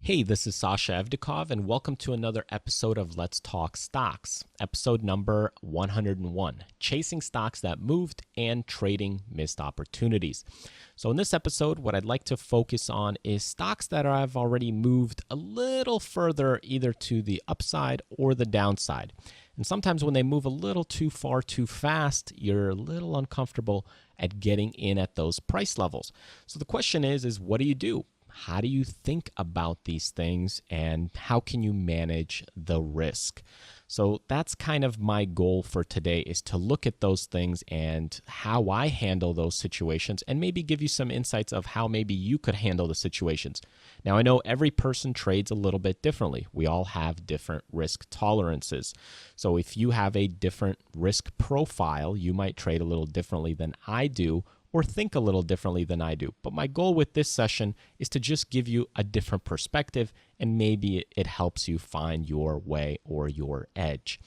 Hey, this is Sasha Evdokov, and welcome to another episode of Let's Talk Stocks, episode number 101, Chasing Stocks That Moved and Trading Missed Opportunities. So in this episode, what I'd like to focus on is stocks that have already moved a little further either to the upside or the downside. And sometimes when they move a little too far too fast, you're a little uncomfortable at getting in at those price levels. So the question is what do you do? How do you think about these things, and how can you manage the risk? So that's kind of my goal for today, is to look at those things and how I handle those situations, and maybe give you some insights of how maybe you could handle the situations. Now, I know every person trades a little bit differently. We all have different risk tolerances. So if you have a different risk profile, you might trade a little differently than I do, or think a little differently than I do. But my goal with this session is to just give you a different perspective, and maybe it helps you find your way or your edge.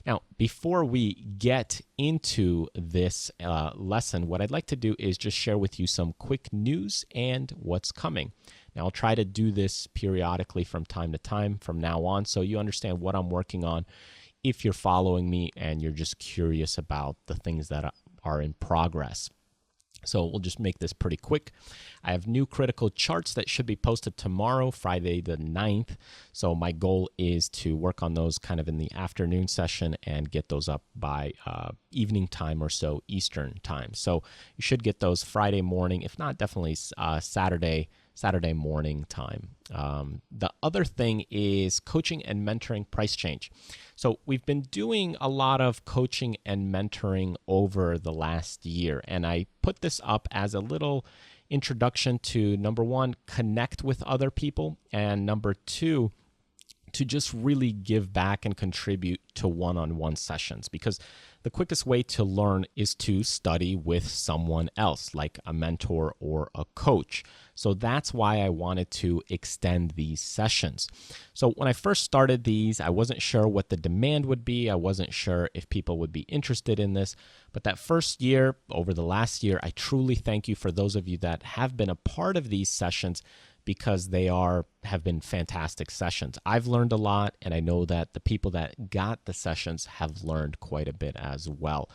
Now, before we get into this lesson, what I'd like to do is just share with you some quick news and what's coming. Now, I'll try to do this periodically from time to time from now on, so you understand what I'm working on if you're following me and you're just curious about the things that are in progress. So we'll just make this pretty quick. I have new critical charts that should be posted tomorrow, Friday the 9th. So my goal is to work on those kind of in the afternoon session and get those up by evening time or so, Eastern time. So you should get those Friday morning, if not definitely Saturday morning time. The other thing is coaching and mentoring price change. So we've been doing a lot of coaching and mentoring over the last year, and I put this up as a little introduction to, number one, connect with other people, and number two, to just really give back and contribute to one-on-one sessions, because the quickest way to learn is to study with someone else, like a mentor or a coach. So that's why I wanted to extend these sessions. So when I first started these, I wasn't sure what the demand would be. I wasn't sure if people would be interested in this. But that first year, over the last year, I truly thank you for those of you that have been a part of these sessions, because they have been fantastic sessions. I've learned a lot, and I know that the people that got the sessions have learned quite a bit as well.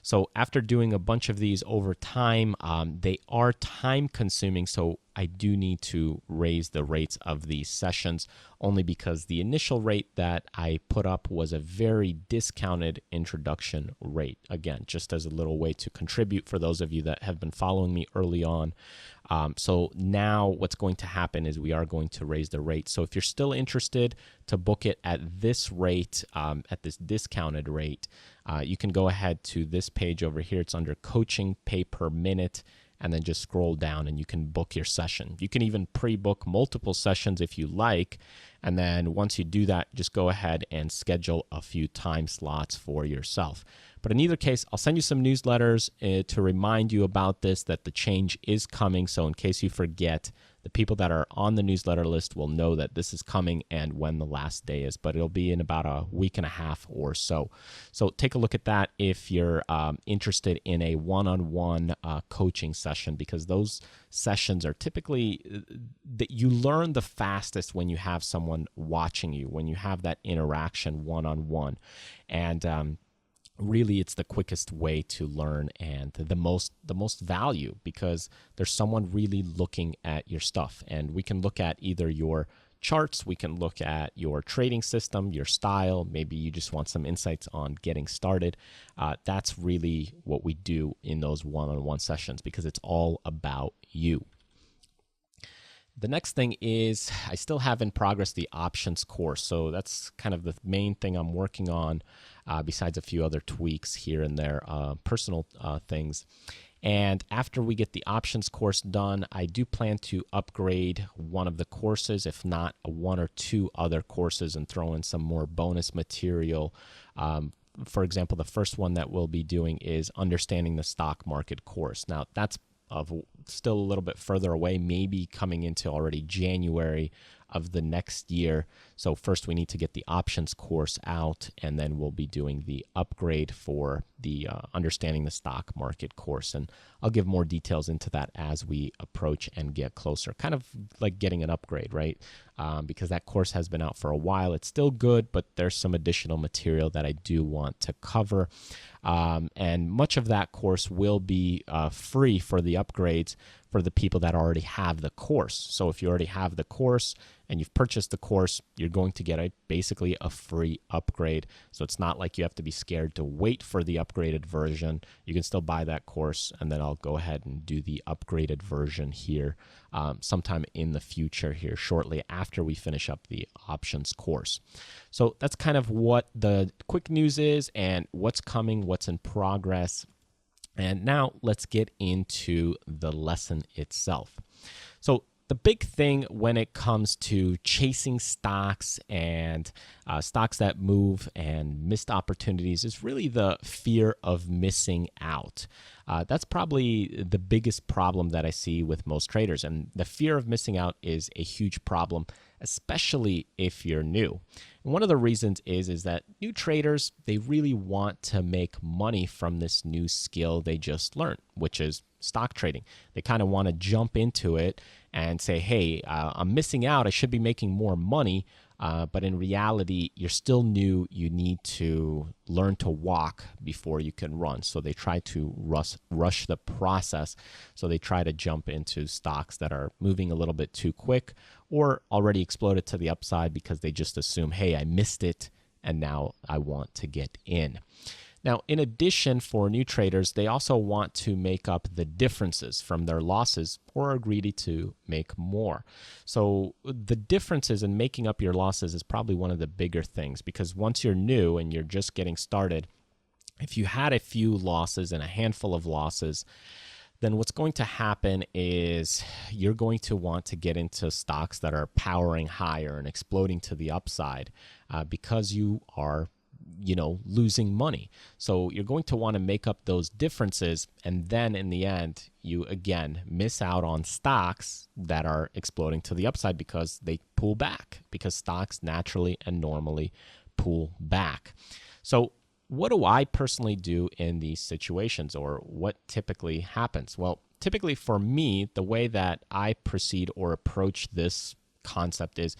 So after doing a bunch of these over time, they are time consuming, so I do need to raise the rates of these sessions, only because the initial rate that I put up was a very discounted introduction rate. Again, just as a little way to contribute for those of you that have been following me early on. So now what's going to happen is we are going to raise the rate. So if you're still interested to book it at this rate, at this discounted rate, you can go ahead to this page over here. It's under coaching pay per minute, and then just scroll down and you can book your session. You can even pre-book multiple sessions if you like. And then once you do that, just go ahead and schedule a few time slots for yourself. But in either case, I'll send you some newsletters to remind you about this, that the change is coming. So in case you forget, the people that are on the newsletter list will know that this is coming and when the last day is, but it'll be in about a week and a half or so. So take a look at that if you're interested in a one-on-one coaching session, because those sessions are typically that you learn the fastest when you have someone watching you, when you have that interaction one-on-one. And really, it's the quickest way to learn and the most value, because there's someone really looking at your stuff. And we can look at either your charts, we can look at your trading system, your style. Maybe you just want some insights on getting started. That's really what we do in those one-on-one sessions, because it's all about you. The next thing is I still have in progress the options course. So that's kind of the main thing I'm working on, besides a few other tweaks here and there, personal things. And after we get the options course done, I do plan to upgrade one of the courses, if not one or two other courses, and throw in some more bonus material. For example, the first one that we'll be doing is Understanding the Stock Market course. Now, that's still a little bit further away, maybe coming into already January of the next year. So first we need to get the options course out, and then we'll be doing the upgrade for the Understanding the Stock Market course. And I'll give more details into that as we approach and get closer, kind of like getting an upgrade, right? Because that course has been out for a while. It's still good, but there's some additional material that I do want to cover. And much of that course will be free for the upgrades for the people that already have the course. So if you already have the course and you've purchased the course, you're going to get basically a free upgrade. So it's not like you have to be scared to wait for the upgraded version. You can still buy that course, and then I'll go ahead and do the upgraded version here sometime in the future here, shortly after we finish up the options course. So that's kind of what the quick news is and what's coming, what's in progress. And now let's get into the lesson itself. So the big thing when it comes to chasing stocks and stocks that move and missed opportunities is really the fear of missing out. That's probably the biggest problem that I see with most traders. And the fear of missing out is a huge problem, especially if you're new. And one of the reasons is that new traders, they really want to make money from this new skill they just learned, which is stock trading. They kind of want to jump into it and say, hey, I'm missing out. I should be making more money. But in reality, you're still new. You need to learn to walk before you can run. So they try to rush the process. So they try to jump into stocks that are moving a little bit too quick or already exploded to the upside because they just assume, hey, I missed it and now I want to get in. Now, in addition, for new traders, they also want to make up the differences from their losses or are greedy to make more. So the differences in making up your losses is probably one of the bigger things, because once you're new and you're just getting started, if you had a few losses and a handful of losses, then what's going to happen is you're going to want to get into stocks that are powering higher and exploding to the upside because you are losing money. So you're going to want to make up those differences, and then in the end, you again miss out on stocks that are exploding to the upside because they pull back, because stocks naturally and normally pull back. So what do I personally do in these situations, or what typically happens? Well, typically for me, the way that I proceed or approach this concept is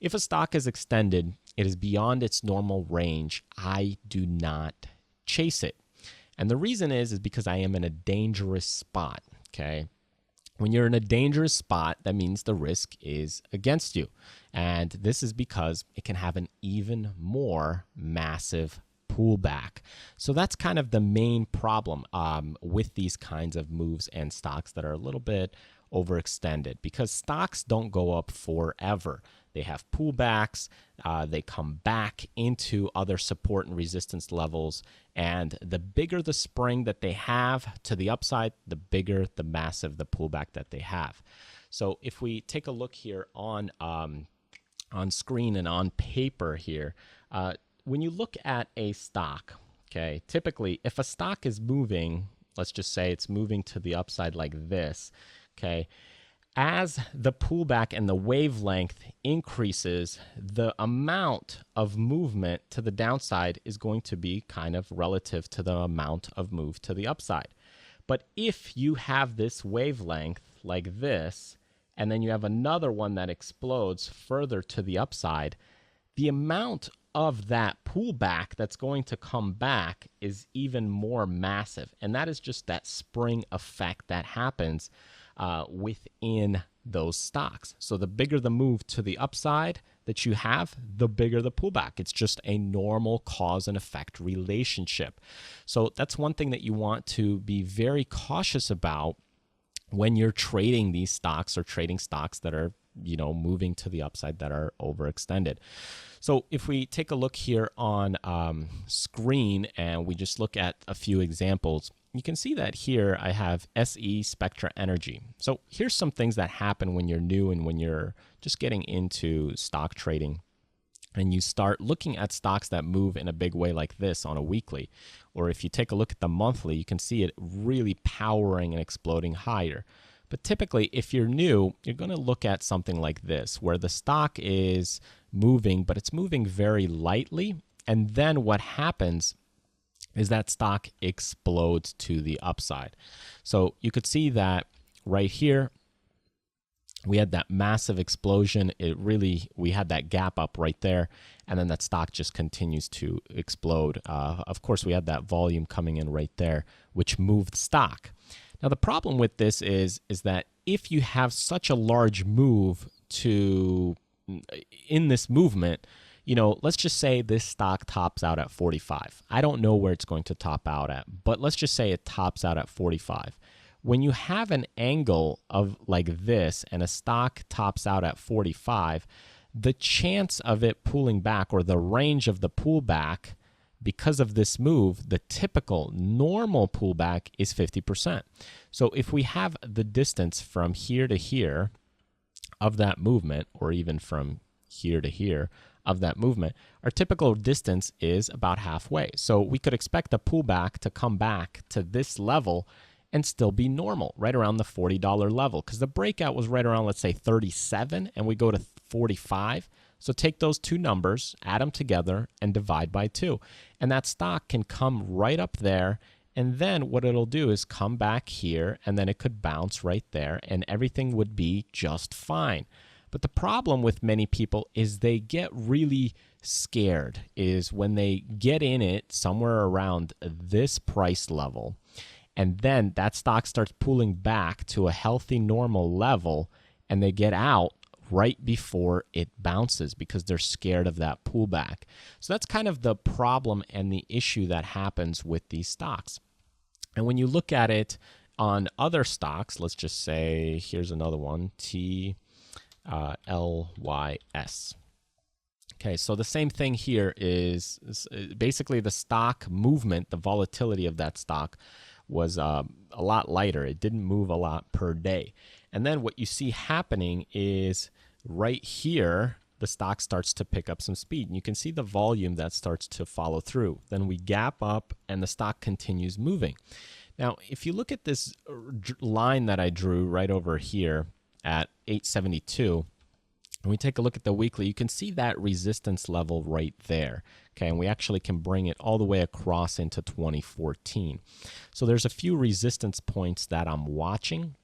if a stock is extended, it is beyond its normal range, I do not chase it. And the reason is because I am in a dangerous spot, okay? When you're in a dangerous spot, that means the risk is against you. And this is because it can have an even more massive pullback. So that's kind of the main problem with these kinds of moves and stocks that are a little bit overextended, because stocks don't go up forever. They have pullbacks, they come back into other support and resistance levels, and the bigger the spring that they have to the upside, the bigger the massive the pullback that they have. So if we take a look here on screen and on paper here, when you look at a stock, okay, typically if a stock is moving, let's just say it's moving to the upside like this, okay, as the pullback and the wavelength increases, the amount of movement to the downside is going to be kind of relative to the amount of move to the upside. But if you have this wavelength like this, and then you have another one that explodes further to the upside, the amount of that pullback that's going to come back is even more massive. And that is just that spring effect that happens within those stocks. So the bigger the move to the upside that you have, the bigger the pullback. It's just a normal cause and effect relationship. So that's one thing that you want to be very cautious about when you're trading these stocks or trading stocks that are moving to the upside, that are overextended. So if we take a look here on screen and we just look at a few examples, you can see that here I have SE Spectra Energy. So here's some things that happen when you're new and when you're just getting into stock trading, and you start looking at stocks that move in a big way like this on a weekly. Or if you take a look at the monthly, you can see it really powering and exploding higher. But typically, if you're new, you're going to look at something like this, where the stock is moving, but it's moving very lightly. And then what happens is that stock explodes to the upside. So you could see that right here, we had that massive explosion. We had that gap up right there, and then that stock just continues to explode. Of course, we had that volume coming in right there, which moved stock. Now, the problem with this is that if you have such a large move in this movement, let's just say this stock tops out at 45. I don't know where it's going to top out at, but let's just say it tops out at 45. When you have an angle of like this and a stock tops out at 45, the chance of it pulling back, or the range of the pullback because of this move, the typical normal pullback is 50%. So if we have the distance from here to here of that movement, or even from here to here of that movement, our typical distance is about halfway. So we could expect a pullback to come back to this level and still be normal, right around the $40 level, because the breakout was right around, let's say, 37, and we go to 45. So take those two numbers, add them together, and divide by 2. And that stock can come right up there, and then what it'll do is come back here, and then it could bounce right there, and everything would be just fine. But the problem with many people is they get really scared, is when they get in it somewhere around this price level, and then that stock starts pulling back to a healthy normal level, and they get out right before it bounces because they're scared of that pullback. So that's kind of the problem and the issue that happens with these stocks. And when you look at it on other stocks, let's just say, here's another one, TLYS. Okay, so the same thing here is basically the stock movement, the volatility of that stock was a lot lighter. It didn't move a lot per day. And then what you see happening is right here, the stock starts to pick up some speed. And you can see the volume that starts to follow through. Then we gap up and the stock continues moving. Now, if you look at this line that I drew right over here at 872, and we take a look at the weekly, you can see that resistance level right there. Okay, and we actually can bring it all the way across into 2014. So there's a few resistance points that I'm watching.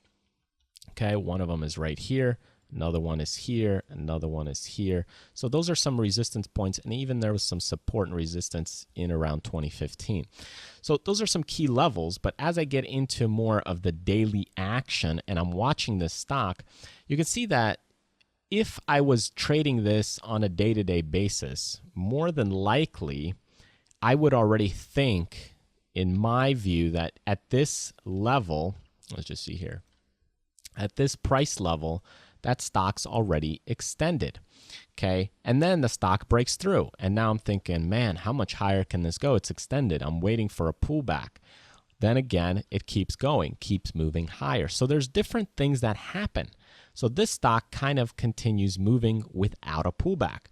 Okay, one of them is right here. Another one is here. Another one is here. So those are some resistance points, and even there was some support and resistance in around 2015. So those are some key levels, but as I get into more of the daily action and I'm watching this stock, you can see that if I was trading this on a day-to-day basis, more than likely, I would already think, in my view, that at this level, let's just see here, at this price level, that stock's already extended, okay? And then the stock breaks through, and now I'm thinking, man, how much higher can this go? It's extended. I'm waiting for a pullback. Then again, it keeps going, keeps moving higher. So there's different things that happen. So this stock kind of continues moving without a pullback.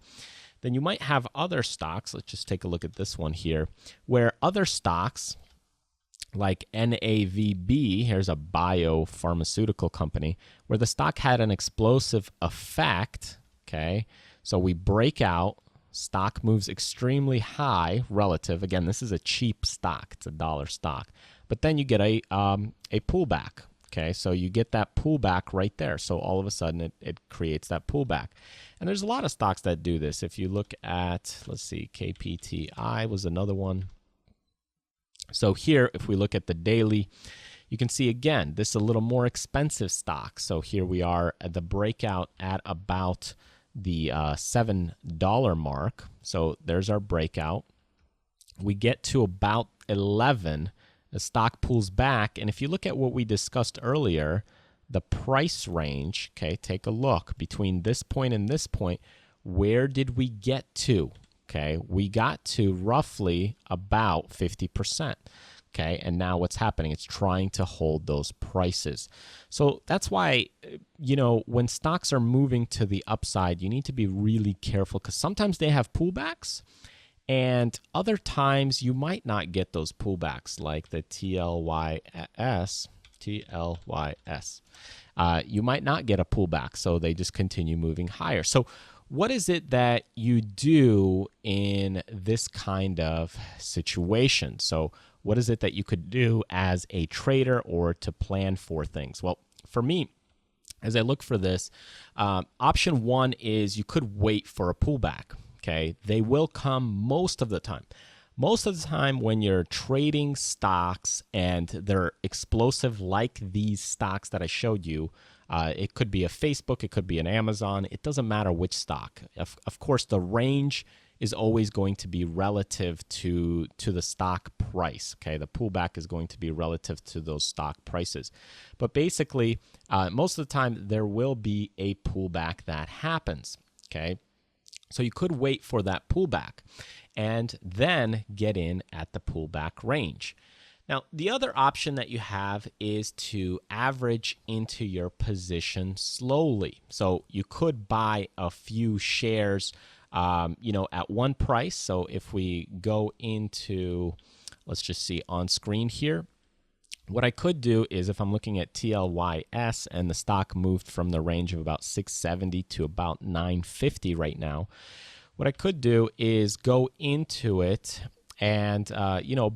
Then you might have other stocks, let's just take a look at this one here, where other stocks like NAVB, here's a biopharmaceutical company, where the stock had an explosive effect, okay? So we break out, stock moves extremely high relative. Again, this is a cheap stock, it's a dollar stock. But then you get a pullback. Okay, so you get that pullback right there. So all of a sudden it creates that pullback. And there's a lot of stocks that do this. If you look at, let's see, KPTI was another one. So here, if we look at the daily, you can see again, this is a little more expensive stock. So here we are at the breakout at about the $7 mark. So there's our breakout. We get to about 11. The stock pulls back, and if you look at what we discussed earlier, the price range, okay, take a look between this point and this point, where did we get to? Okay, we got to roughly about 50%. Okay, and now what's happening? It's trying to hold those prices. So that's why, when stocks are moving to the upside, you need to be really careful because sometimes they have pullbacks. And other times you might not get those pullbacks like the TLYS, TLYS. You might not get a pullback, so they just continue moving higher. So what is it that you do in this kind of situation? So what is it that you could do as a trader or to plan for things? Well, for me, as I look for this, option one is you could wait for a pullback. Okay, they will come most of the time. Most of the time when you're trading stocks and they're explosive like these stocks that I showed you, it could be a Facebook, it could be an Amazon. It doesn't matter which stock. Of course, the range is always going to be relative to the stock price. Okay, the pullback is going to be relative to those stock prices. But basically, most of the time, there will be a pullback that happens. Okay. So you could wait for that pullback and then get in at the pullback range. Now, the other option that you have is to average into your position slowly. So you could buy a few shares, at one price. So if we go into, let's just see on screen here. What I could do is if I'm looking at TLYS and the stock moved from the range of about 670 to about 950 right now, what I could do is go into it and,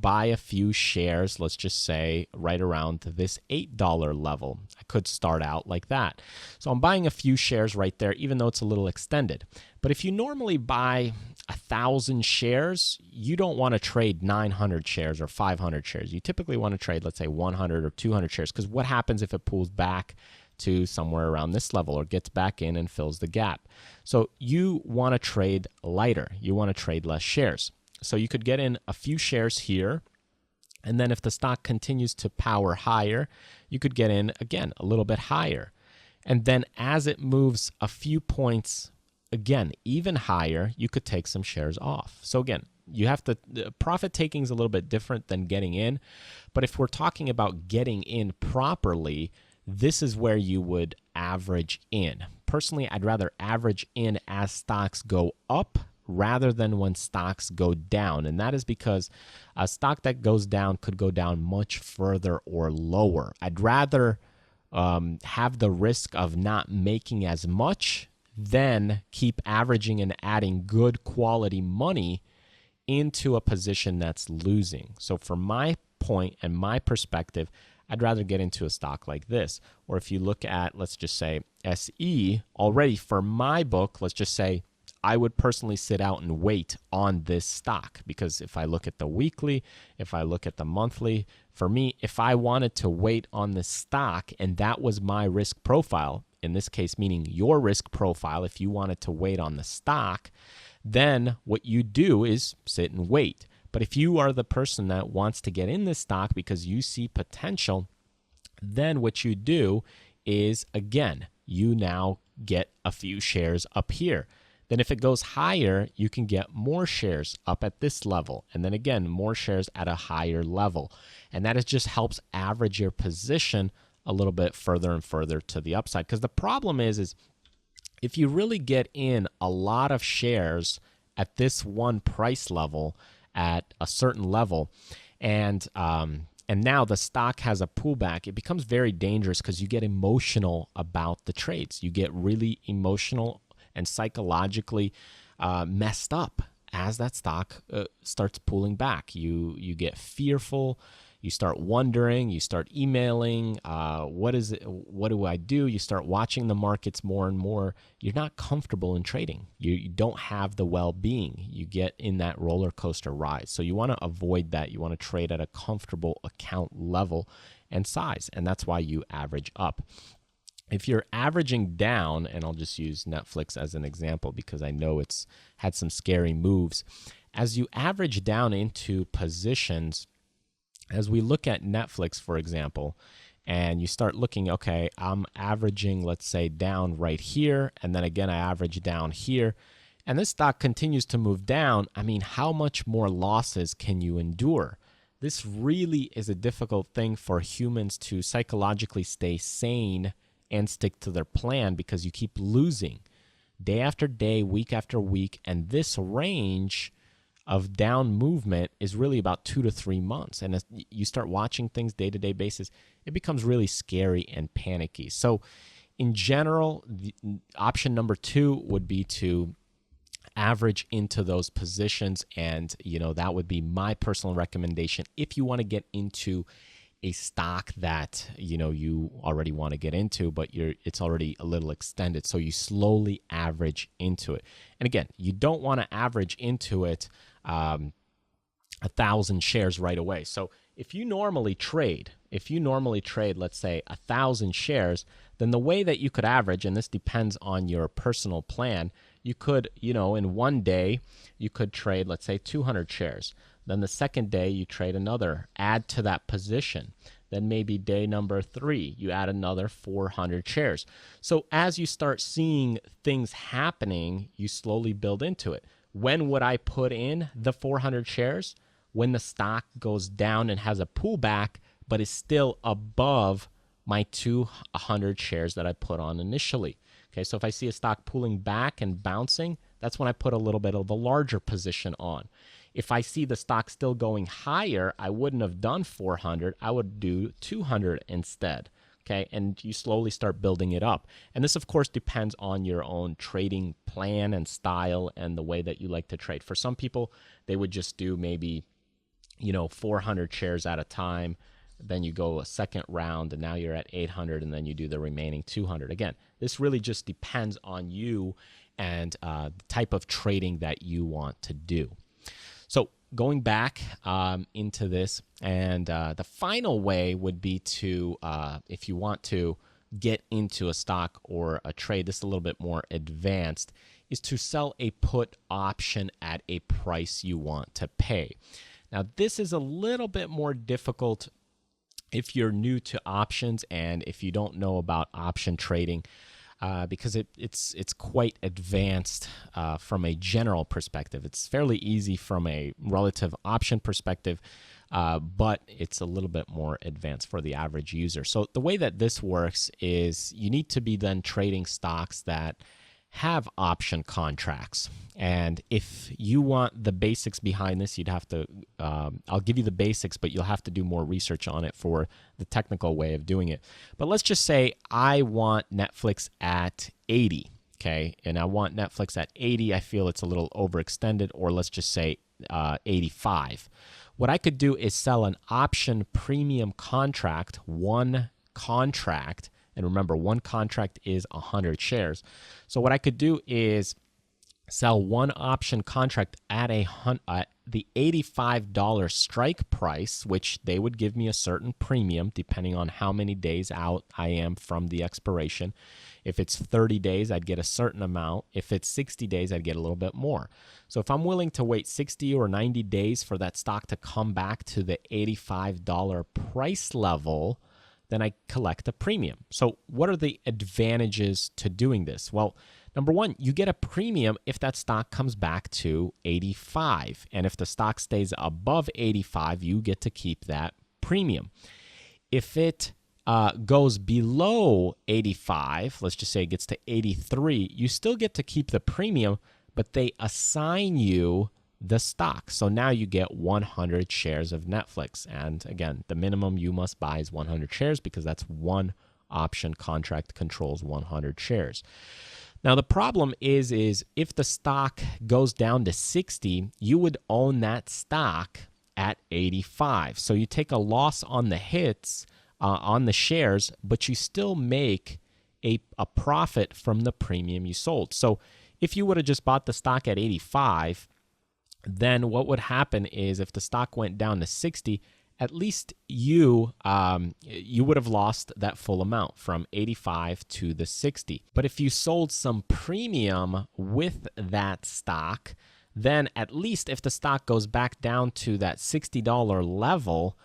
buy a few shares, let's just say right around this $8 level. I could start out like that. So I'm buying a few shares right there, even though it's a little extended. But if you normally buy 1,000 shares, you don't want to trade 900 shares or 500 shares. You typically want to trade, let's say, 100 or 200 shares, because what happens if it pulls back to somewhere around this level or gets back in and fills the gap? So you want to trade lighter. You want to trade less shares. So you could get in a few shares here, and then if the stock continues to power higher, you could get in, again, a little bit higher. And then as it moves a few points, again, even higher, you could take some shares off. So again, you have to, profit taking is a little bit different than getting in. But if we're talking about getting in properly, this is where you would average in. Personally, I'd rather average in as stocks go up rather than when stocks go down. And that is because a stock that goes down could go down much further or lower. I'd rather have the risk of not making as much than keep averaging and adding good quality money into a position that's losing. So from my point and my perspective, I'd rather get into a stock like this. Or if you look at, let's just say, SE, already for my book, let's just say, I would personally sit out and wait on this stock, because if I look at the weekly, if I look at the monthly, for me, if I wanted to wait on this stock and that was my risk profile, in this case, meaning your risk profile, if you wanted to wait on the stock, then what you do is sit and wait. But if you are the person that wants to get in this stock because you see potential, then what you do is, again, you now get a few shares up here. Then if it goes higher, you can get more shares up at this level. And then again, more shares at a higher level. And that just helps average your position a little bit further and further to the upside. Because the problem is if you really get in a lot of shares at this one price level, at a certain level, and now the stock has a pullback, it becomes very dangerous because you get emotional about the trades. You get really emotional and psychologically messed up as that stock starts pulling back. You get fearful. You start wondering. You start emailing. What is it? What do I do? You start watching the markets more and more. You're not comfortable in trading. You don't have the well-being. You get in that roller coaster ride. So you want to avoid that. You want to trade at a comfortable account level and size, and that's why you average up. If you're averaging down, and I'll just use Netflix as an example because I know it's had some scary moves. As you average down into positions, as we look at Netflix, for example, and you start looking, okay, I'm averaging, let's say, down right here, and then again, I average down here, and this stock continues to move down. I mean, how much more losses can you endure? This really is a difficult thing for humans to psychologically stay sane and stick to their plan, because you keep losing day after day, week after week, and this range of down movement is really about 2 to 3 months. And as you start watching things day-to-day basis, it becomes really scary and panicky. So in general, the option number 2 would be to average into those positions, and that would be my personal recommendation if you want to get into a stock that you already want to get into, but it's already a little extended, so you slowly average into it. And again, you don't want to average into it 1,000 shares right away. So if you normally trade, let's say 1,000 shares, then the way that you could average, and this depends on your personal plan, you could, in one day, you could trade, let's say 200 shares. Then the second day, you trade another, add to that position. Then maybe day number 3, you add another 400 shares. So as you start seeing things happening, you slowly build into it. When would I put in the 400 shares? When the stock goes down and has a pullback, but is still above my 200 shares that I put on initially. Okay, so if I see a stock pulling back and bouncing, that's when I put a little bit of a larger position on. If I see the stock still going higher, I wouldn't have done 400. I would do 200 instead. Okay, and you slowly start building it up. And this, of course, depends on your own trading plan and style and the way that you like to trade. For some people, they would just do maybe 400 shares at a time. Then you go a second round, and now you're at 800, and then you do the remaining 200. Again, this really just depends on you and the type of trading that you want to do. So going back into this, and the final way would be to, if you want to get into a stock or a trade, this is a little bit more advanced, is to sell a put option at a price you want to pay. Now, this is a little bit more difficult if you're new to options and if you don't know about option trading, because it's quite advanced from a general perspective. It's fairly easy from a relative option perspective, but it's a little bit more advanced for the average user. So the way that this works is you need to be then trading stocks that have option contracts. And if you want the basics behind this, you'd have to, I'll give you the basics, but you'll have to do more research on it for the technical way of doing it. But let's just say I want Netflix at 80, okay? And I want Netflix at 80. I feel it's a little overextended, or let's just say 85. What I could do is sell an option premium contract, one contract. And remember, one contract is 100 shares. So what I could do is sell one option contract at the $85 strike price, which they would give me a certain premium depending on how many days out I am from the expiration. If it's 30 days, I'd get a certain amount. If it's 60 days, I'd get a little bit more. So if I'm willing to wait 60 or 90 days for that stock to come back to the $85 price level, then I collect a premium. So what are the advantages to doing this? Well, number one, you get a premium if that stock comes back to 85. And if the stock stays above 85, you get to keep that premium. If it goes below 85, let's just say it gets to 83, you still get to keep the premium, but they assign you the stock. So now you get 100 shares of Netflix. And again, the minimum you must buy is 100 shares because that's one option contract controls 100 shares. Now, the problem is if the stock goes down to 60, you would own that stock at 85. So you take a loss on the hits, on the shares, but you still make a profit from the premium you sold. So if you would have just bought the stock at 85, then what would happen is if the stock went down to 60, at least you would have lost that full amount from 85 to the 60. But if you sold some premium with that stock, then at least if the stock goes back down to that $60 level,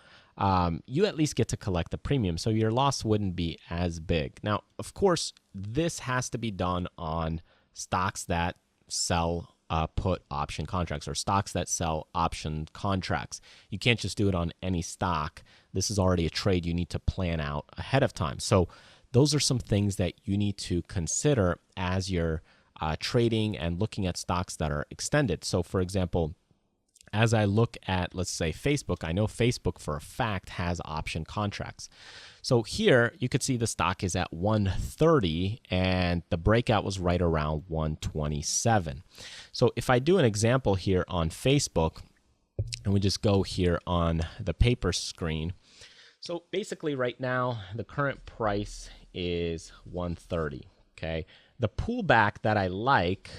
you at least get to collect the premium. So your loss wouldn't be as big. Now, of course, this has to be done on stocks that sell put option contracts or stocks that sell option contracts. You can't just do it on any stock. This is already a trade you need to plan out ahead of time. So those are some things that you need to consider as you're trading and looking at stocks that are extended. So for example, as I look at, let's say, Facebook, I know Facebook for a fact has option contracts. So here you could see the stock is at 130 and the breakout was right around 127. So if I do an example here on Facebook, and we just go here on the paper screen. So basically right now, the current price is 130, okay? The pullback that I like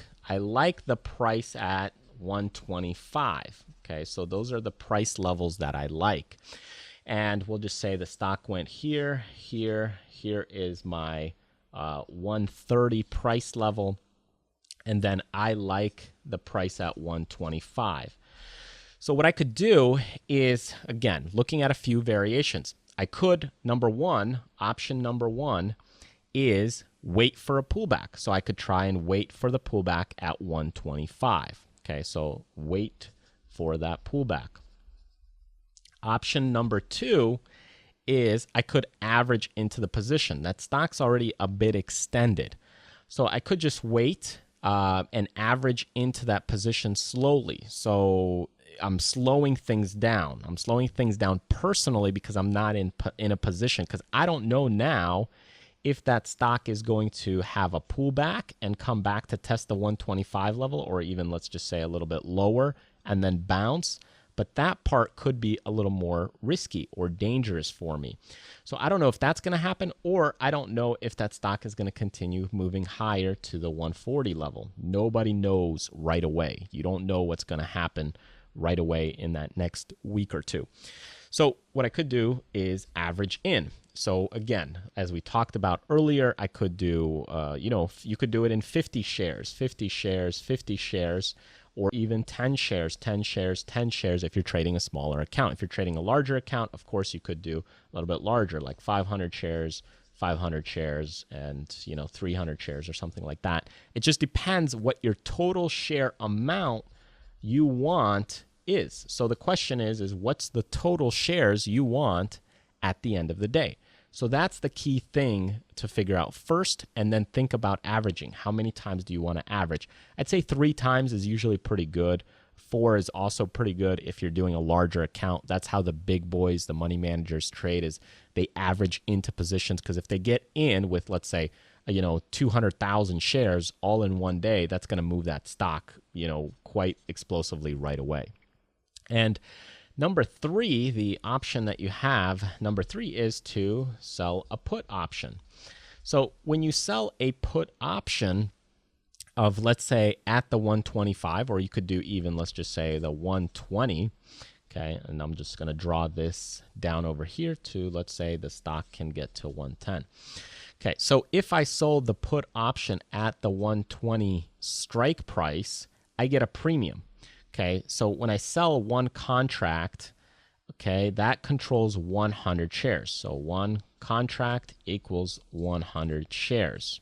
the price at 125, okay? So those are the price levels that I like. And we'll just say the stock went here, here is my 130 price level, and then I like the price at 125. So what I could do is, again, looking at a few variations. I could, option number one is wait for a pullback. So I could try and wait for the pullback at 125. Okay, so wait for that pullback. Option number two is I could average into the position. That stock's already a bit extended. So I could just wait and average into that position slowly. So I'm slowing things down. I'm slowing things down personally because I'm not in a position, because I don't know now if that stock is going to have a pullback and come back to test the 125 level, or even, let's just say, a little bit lower and then bounce. But that part could be a little more risky or dangerous for me. So I don't know if that's going to happen, or I don't know if that stock is going to continue moving higher to the 140 level. Nobody knows right away. You don't know what's going to happen right away in that next week or two. So what I could do is average in. So again, as we talked about earlier, I could do, you could do it in 50 shares, 50 shares, 50 shares, or even 10 shares, 10 shares, 10 shares if you're trading a smaller account. If you're trading a larger account, of course, you could do a little bit larger, like 500 shares, 500 shares, and 300 shares or something like that. It just depends what your total share amount you want is. So the question is what's the total shares you want at the end of the day? So that's the key thing to figure out first, and then think about averaging. How many times do you want to average? I'd say 3 times is usually pretty good. 4 is also pretty good if you're doing a larger account. That's how the big boys, the money managers, trade, is they average into positions, because if they get in with, let's say, 200,000 shares all in one day, that's going to move that stock, quite explosively right away. And number 3, the option that you have, number 3 is to sell a put option. So when you sell a put option of, let's say, at the 125, or you could do even, let's just say, the 120, okay, and I'm just going to draw this down over here to, let's say, the stock can get to 110. Okay, so if I sold the put option at the 120 strike price, I get a premium. Okay, so when I sell one contract, okay, that controls 100 shares. So one contract equals 100 shares.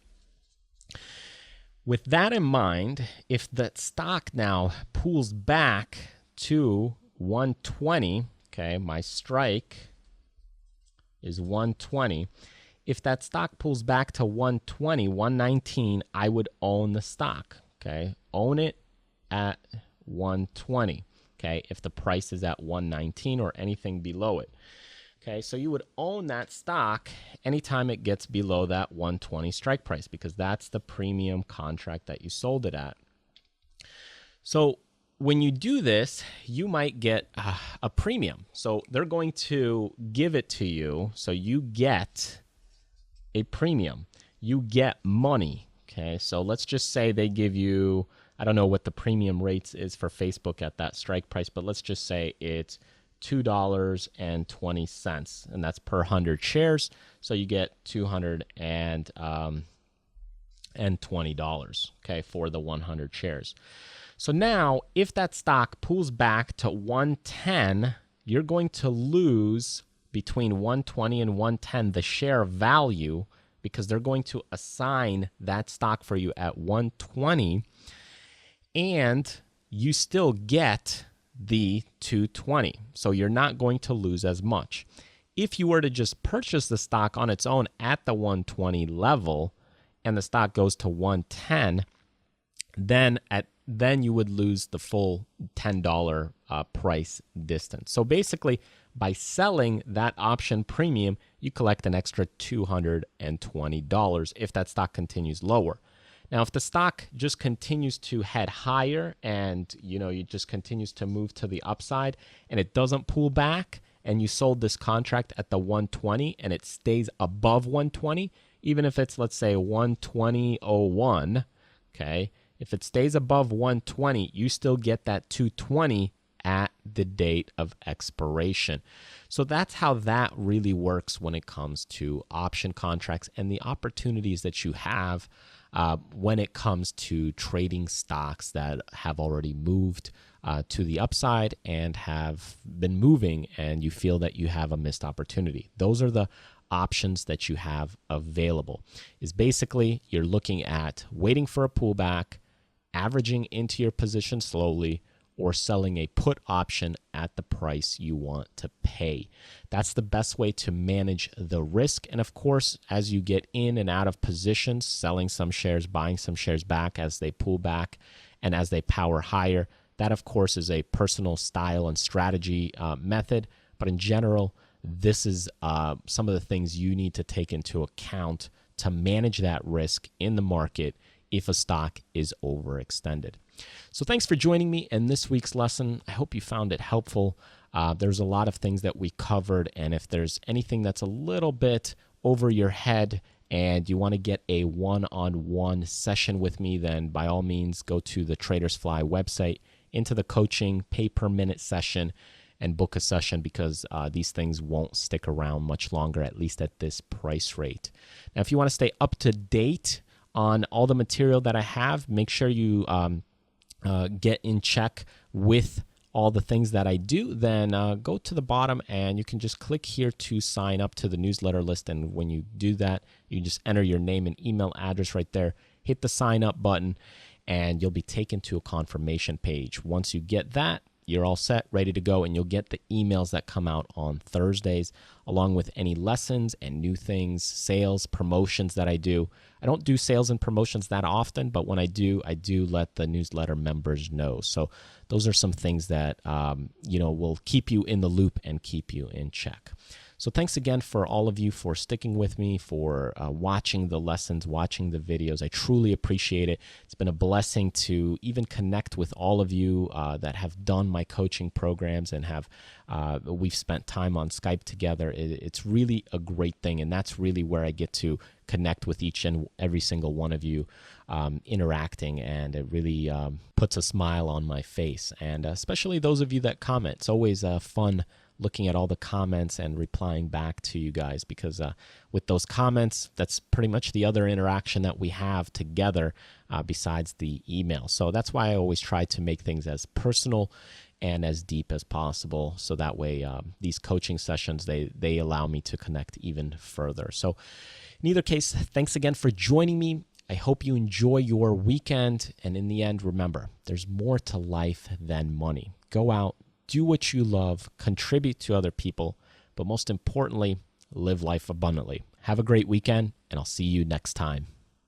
With that in mind, if the stock now pulls back to 120, okay, my strike is 120. If that stock pulls back to 120, 119, I would own the stock, okay? Own it at 120, okay, if the price is at 119 or anything below it. Okay, so you would own that stock anytime it gets below that 120 strike price, because that's the premium contract that you sold it at. So when you do this, you might get a premium. So they're going to give it to you, so you get a premium. You get money, okay? So let's just say they give you, I don't know what the premium rates is for Facebook at that strike price, but let's just say it's $2.20, and that's per 100 shares. So you get $220, okay, for the 100 shares. So now, if that stock pulls back to 110, you're going to lose between 120 and 110 the share value, because they're going to assign that stock for you at 120, and you still get the 220. So you're not going to lose as much. If you were to just purchase the stock on its own at the 120 level and the stock goes to 110, then then you would lose the full $10 price distance. So basically, by selling that option premium, you collect an extra $220 if that stock continues lower. Now, if the stock just continues to head higher and it just continues to move to the upside and it doesn't pull back, and you sold this contract at the 120 and it stays above 120, even if it's, let's say, 120.01, okay, if it stays above 120, you still get that 220 at the date of expiration. So that's how that really works when it comes to option contracts and the opportunities that you have when it comes to trading stocks that have already moved to the upside and have been moving, and you feel that you have a missed opportunity. Those are the options that you have available. Is basically you're looking at waiting for a pullback, averaging into your position slowly, or selling a put option at the price you want to pay. That's the best way to manage the risk. And of course, as you get in and out of positions, selling some shares, buying some shares back as they pull back and as they power higher, that of course is a personal style and strategy method. But in general, this is some of the things you need to take into account to manage that risk in the market if a stock is overextended. So thanks for joining me in this week's lesson. I hope you found it helpful. There's a lot of things that we covered, and if there's anything that's a little bit over your head and you want to get a one-on-one session with me, then by all means go to the Traders Fly website, into the coaching pay-per-minute session, and book a session, because these things won't stick around much longer, at least at this price rate. Now, if you want to stay up to date on all the material that I have, make sure you get in check with all the things that I do, then go to the bottom and you can just click here to sign up to the newsletter list. And when you do that, you just enter your name and email address right there, hit the sign up button, and you'll be taken to a confirmation page. Once you get that, you're all set, ready to go, and you'll get the emails that come out on Thursdays, along with any lessons and new things, sales, promotions that I do. I don't do sales and promotions that often, but when I do let the newsletter members know. So those are some things that will keep you in the loop and keep you in check. So thanks again for all of you for sticking with me, for watching the lessons, watching the videos. I truly appreciate it. It's been a blessing to even connect with all of you that have done my coaching programs and we've spent time on Skype together. It's really a great thing, and that's really where I get to connect with each and every single one of you, interacting, and it really puts a smile on my face, and especially those of you that comment. It's always fun looking at all the comments and replying back to you guys, because with those comments, that's pretty much the other interaction that we have together besides the email. So that's why I always try to make things as personal and as deep as possible, so that way these coaching sessions, they allow me to connect even further. So in either case, thanks again for joining me. I hope you enjoy your weekend, and in the end, remember, there's more to life than money. Go out, do what you love, contribute to other people, but most importantly, live life abundantly. Have a great weekend, and I'll see you next time.